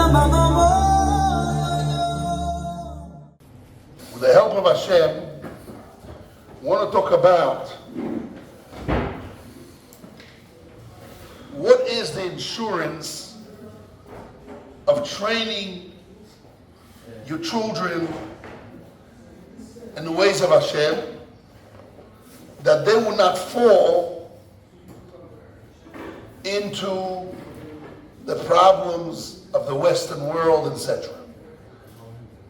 With the help of Hashem, I want to talk about what is the insurance of training your children in the ways of Hashem, that they will not fall into the problems of the Western world, etc.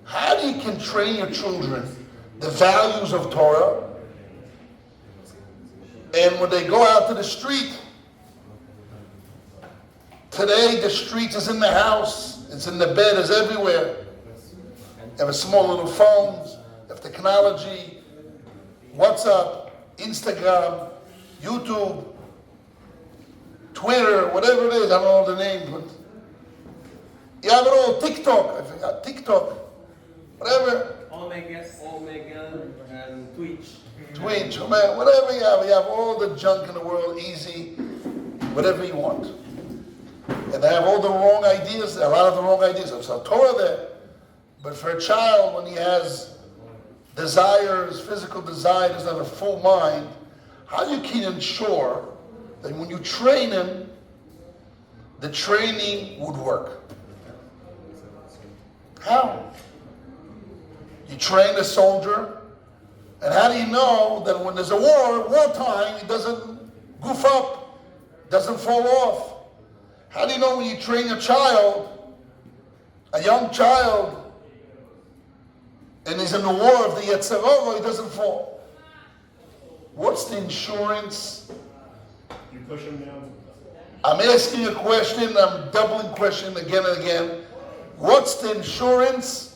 How do you can train your children the values of Torah, and when they go out to the street, today the street is in the house, it's in the bed, it's everywhere. You have a small little phones, you have technology, WhatsApp, Instagram, YouTube, Twitter, whatever it is, I don't know the names, but you have it all, TikTok, I forgot, TikTok, whatever. Omega, and Twitch. Twitch, whatever you have all the junk in the world, easy, whatever you want. And they have all the wrong ideas, a lot of the wrong ideas. There's a Torah there. But for a child, when he has desires, physical desires, doesn't have a full mind, how you can ensure that when you train him, the training would work? How? You train a soldier, and how do you know that when there's a wartime, he doesn't goof up, doesn't fall off? How do you know when you train a child, a young child, and he's in the war of the Yetzer Hara, he doesn't fall? What's the insurance? You push him down. I'm asking a question, I'm doubling question again and again. What's the insurance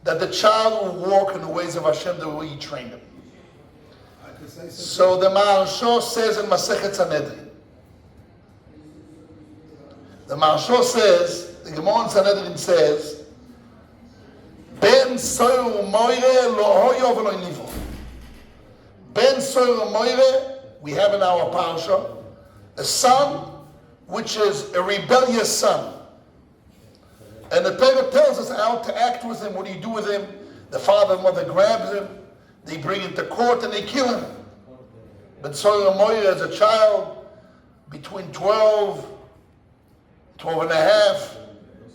that the child will walk in the ways of Hashem the way you trained him? So the Maharsha says in Masechet Sanhedrin, the Maharsha says, the Gemara in Sanhedrin says, Ben Soyer Moire Lo Hoyo V'Lo Nivo. Ben Soyer Moire, we have in our Parsha, a son which is a rebellious son. And the Torah tells us how to act with him. What do you do with him? The father and mother grabs him, they bring him to court and they kill him. But Soyer Moire as a child, between 12 and a half,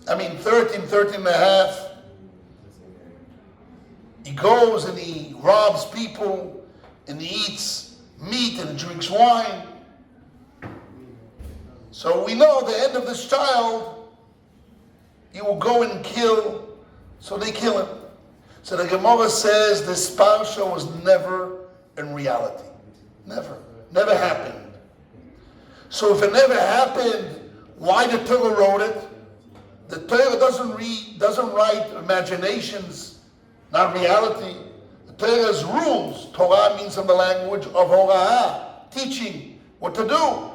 13 and a half, he goes and he robs people and he eats meat and drinks wine. So we know the end of this child, he will go and kill, so they kill him. So the Gemara says this parsha was never in reality. Never happened. So if it never happened, why the Torah wrote it? The Torah doesn't write imaginations, not reality. The Torah's rules. Torah means in the language of Horah, teaching what to do.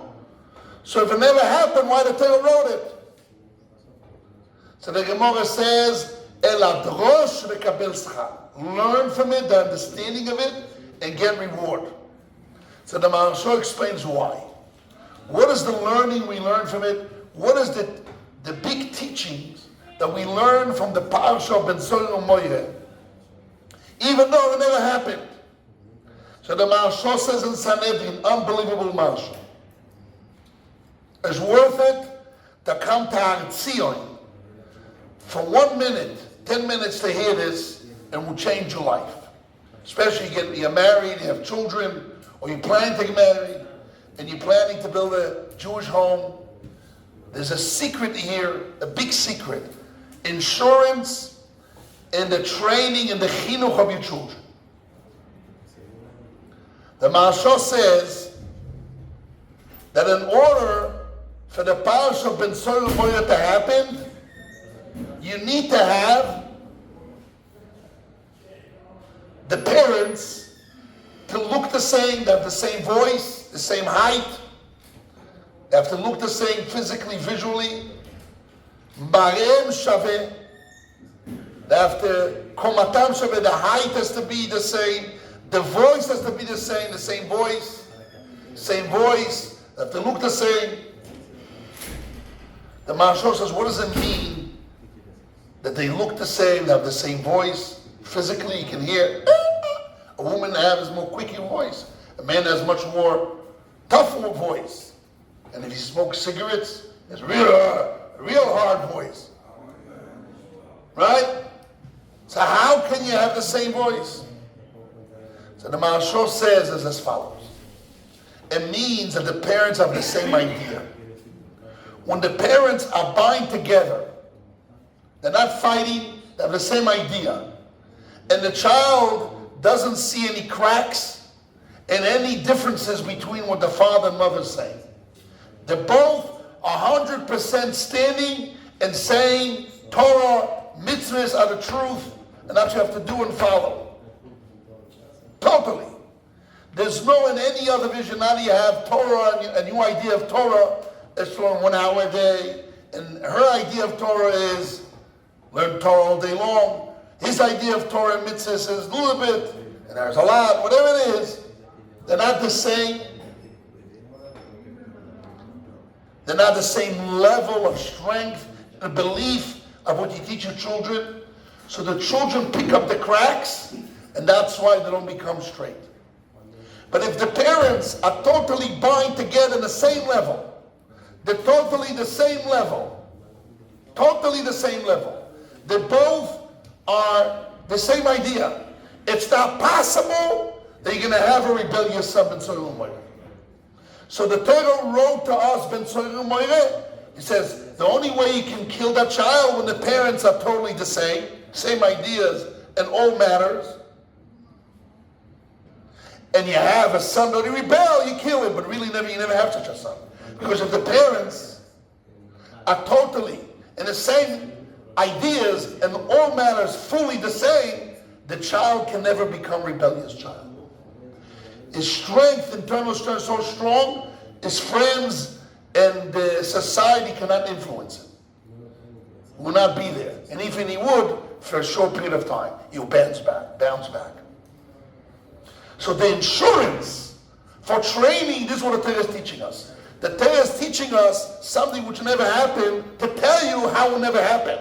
So if it never happened, why the Torah wrote it? So the Gemara says, El adrosh v'kabel schar. Learn from it, the understanding of it, and get reward. So the Maharsha explains why. What is the learning we learn from it? What is the big teachings that we learn from the Parsha of Ben Soyer Moire? Even though it never happened. So the Maharsha says in Sanhedrin, unbelievable Maharsha. It's worth it to come to Har Zion for 1 minute, 10 minutes to hear this, and will change your life. Especially you're married, you have children, or you're planning to get married, and you're planning to build a Jewish home. There's a secret here, a big secret. Insurance in the training and the chinuch of your children. The Maharsha says that in order for the parsha of Ben Soyer Moire to happen, you need to have the parents to look the same, they have the same voice, the same height, they have to look the same physically, visually. Bareem shaveh, they have to, komatam shaveh, the height has to be the same, the voice has to be the same voice, they have to look the same. The Maharsha says, what does it mean that they look the same, they have the same voice. Physically, you can hear. A woman has more quicker voice. A man has much more tougher voice. And if he smokes cigarettes, it's real hard voice. Right? So how can you have the same voice? So the Maharsha says as follows. It means that the parents have the same idea. When the parents are bind together, they're not fighting, they have the same idea. And the child doesn't see any cracks and any differences between what the father and mother say. They're both 100% standing and saying Torah, mitzvahs are the truth, and that's what you have to do and follow. Totally. There's no in any other vision, now you have Torah, a new idea of Torah is for 1 hour a day, and her idea of Torah is learn Torah all day long. His idea of Torah and mitzvahs is a little bit, and there's a lot, whatever it is. They're not the same. They're not the same level of strength and belief of what you teach your children. So the children pick up the cracks, and that's why they don't become straight. But if the parents are totally bind together in the same level, they're totally the same level, they both are the same idea. It's not possible that you're going to have a rebellious son, Ben Tzoyru Moireh. So the Torah wrote to us, Ben Tzoyru Moireh, he says, the only way you can kill that child when the parents are totally the same ideas in all matters, and you have a son that rebel, you kill him, but really you never have such a son. Because if the parents are totally in the same ideas and all matters fully the same, the child can never become rebellious child. His strength, internal strength, so strong, his friends and the society cannot influence him. He will not be there. And even he would, for a short period of time, he'll bounce back. So the insurance for training, this is what the Torah is teaching us. The Torah is teaching us something which never happened to tell you how it will never happen.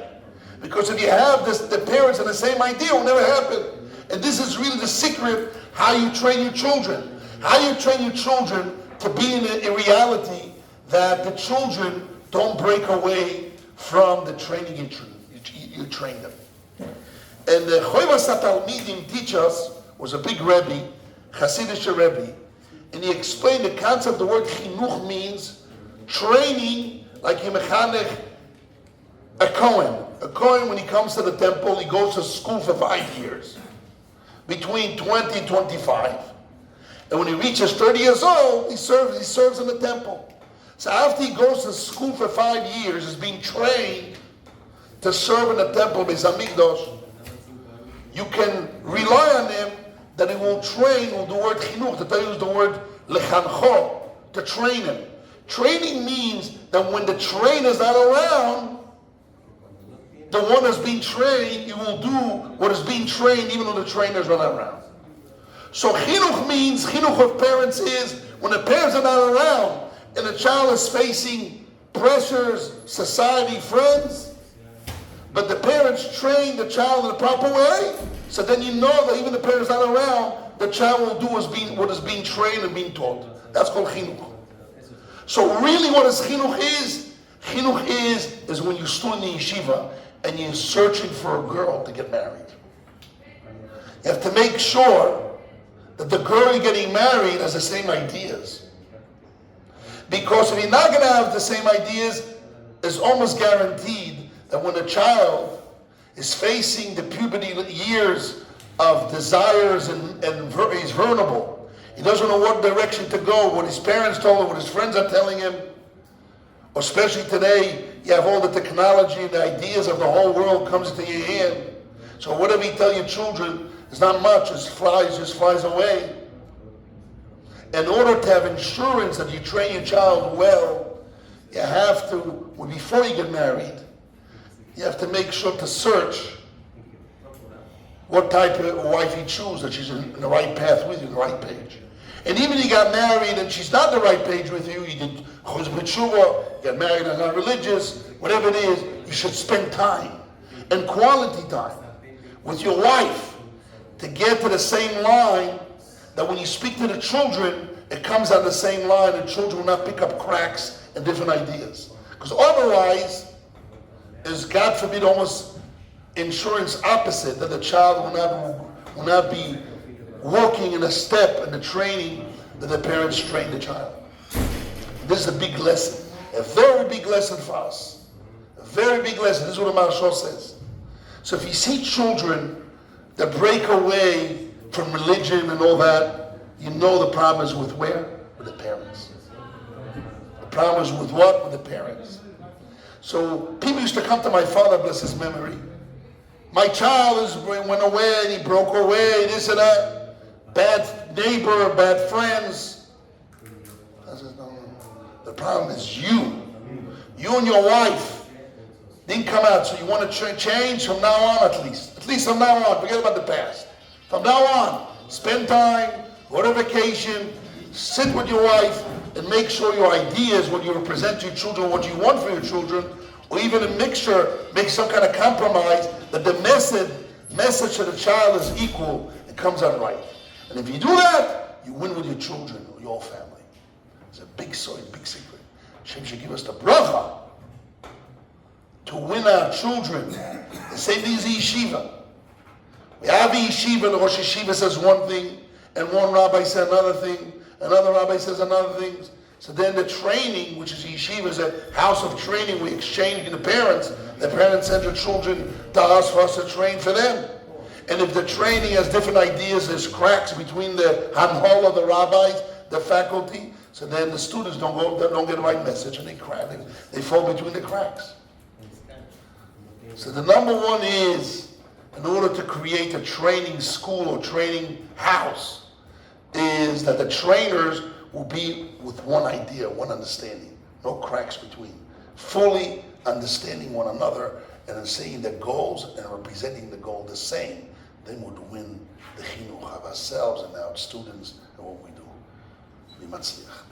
Because if you have the parents and the same idea, it will never happen. And this is really the secret, how you train your children. How you train your children to be in a reality that the children don't break away from the training you train them. And the Choivas HaTalmidim teach us, was a big Rabbi, Hasidic Rabbi, and he explained the concept. The word chinuch means training, like a mechanech, a Kohen. A Kohen, when he comes to the temple, he goes to school for 5 years, between 20 and 25. And when he reaches 30 years old, he serves in the temple. So after he goes to school for 5 years, he's being trained to serve in the temple, Beis Hamikdash. You can rely on him that he will train with the word chinuch. The Torah uses the word lechancho, to train him. Training means that when the trainer is not around, the one that's being trained, you will do what is being trained even though the trainers are not around. So chinuch means, chinuch of parents is, when the parents are not around and the child is facing pressures, society, friends, but the parents train the child in the proper way, so then you know that even the parents not around, the child will do what is being trained and being taught. That's called chinuch. So really what is chinuch is? Chinuch is when you stood in the yeshiva and you're searching for a girl to get married. You have to make sure that the girl you're getting married has the same ideas. Because if you're not going to have the same ideas, it's almost guaranteed that when a child is facing the puberty years of desires and he's vulnerable, he doesn't know what direction to go, what his parents told him, what his friends are telling him. Especially today, you have all the technology and the ideas of the whole world comes into your hand. So whatever you tell your children is not much, it just flies away. In order to have insurance that you train your child well, you have to, before you get married, you have to make sure to search what type of wife you choose, that she's in the right path with you, the right page. And even if you got married and she's not the right page with you, you did chuz b'tshuva, got married and not religious, whatever it is, you should spend time. and quality time with your wife to get to the same line, that when you speak to the children, it comes on the same line and children will not pick up cracks and different ideas. Because otherwise, is God forbid almost insurance opposite, that the child will not be walking in a step in the training that the parents train the child. This is a big lesson, a very big lesson for us. A very big lesson. This is what the Marshal says. So if you see children that break away from religion and all that, you know the problem is with where? With the parents. The problem is with what? With the parents. So people used to come to my father, bless his memory. My child went away and he broke away, this and that. Bad neighbor, bad friends. I said, no. The problem is you. You and your wife didn't come out. So you want to change from now on at least. At least from now on. Forget about the past. From now on, spend time, go to vacation, sit with your wife, and make sure your ideas, what you represent to your children, what you want for your children, or even a mixture, make some kind of compromise, that the message to the child is equal, it comes out right. And if you do that, you win with your children or your family. It's a big secret. Hashem should give us the bracha to win our children. The same thing as the yeshiva. We have a yeshiva, the Rosh Yeshiva says one thing, and one rabbi says another thing, another rabbi says another thing. So then the training, which is yeshiva, is a house of training. We exchange the parents. The parents send their children to us for us to train for them. And if the training has different ideas, there's cracks between the hanhol of the rabbis, the faculty, so then the students don't get the right message and they crack. They fall between the cracks. So the number one is, in order to create a training school or training house, is that the trainers will be with one idea, one understanding, no cracks between, fully understanding one another and seeing the goals and representing the goal the same. Then we'll win the chinuch of ourselves and our students and what we do. Be matzliach.